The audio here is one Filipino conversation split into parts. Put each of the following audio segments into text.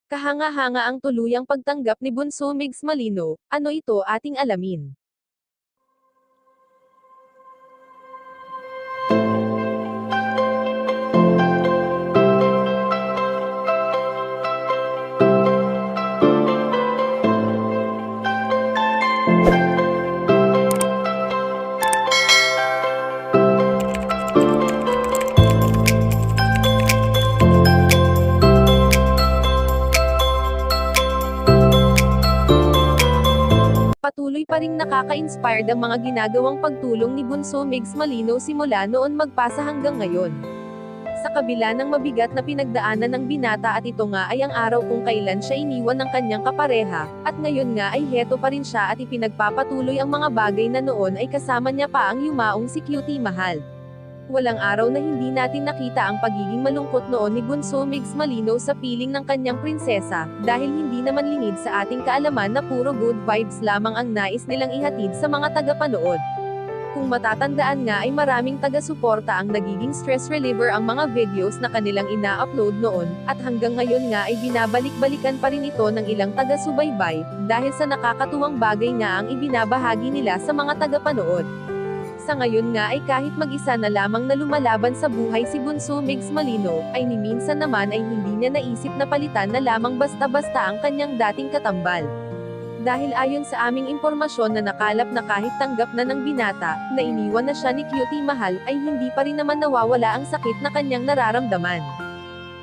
Kahanga-hanga ang tuluyang pagtanggap ni Bunso Migs Malino, ano ito ating alamin. Patuloy pa ring nakaka-inspired ang mga ginagawang pagtulong ni Bunso Migs Malino simula noon magpasa hanggang ngayon. Sa kabila ng mabigat na pinagdaanan ng binata at ito nga ay ang araw kung kailan siya iniwan ng kanyang kapareha, at ngayon nga ay heto pa rin siya at ipinagpapatuloy ang mga bagay na noon ay kasama niya pa ang yumaong si Cutie Mahal. Walang araw na hindi natin nakita ang pagiging malungkot noon ni Bunso Migs Malino sa piling ng kanyang prinsesa, dahil hindi naman lingid sa ating kaalaman na puro good vibes lamang ang nais nilang ihatid sa mga tagapanood. Kung matatandaan nga ay maraming taga-suporta ang nagiging stress reliever ang mga videos na kanilang ina-upload noon, at hanggang ngayon nga ay binabalik-balikan pa rin ito ng ilang taga-subaybay, dahil sa nakakatuwang bagay nga ang ibinabahagi nila sa mga tagapanood. Sa ngayon nga ay kahit mag-isa na lamang na lumalaban sa buhay si Bunso Migs Malino, ay ni minsan naman ay hindi niya naisip na palitan na lamang basta-basta ang kanyang dating katambal. Dahil ayon sa aming impormasyon na nakalap na kahit tanggap na ng binata, na iniwan na siya ni Cutie Mahal, ay hindi pa rin naman nawawala ang sakit na kanyang nararamdaman.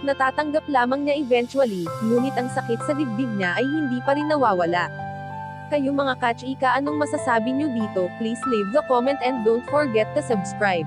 Natatanggap lamang niya eventually, ngunit ang sakit sa dibdib niya ay hindi pa rin nawawala. Kayo mga ka-chika, anong masasabi nyo dito? Please leave the comment and don't forget to subscribe.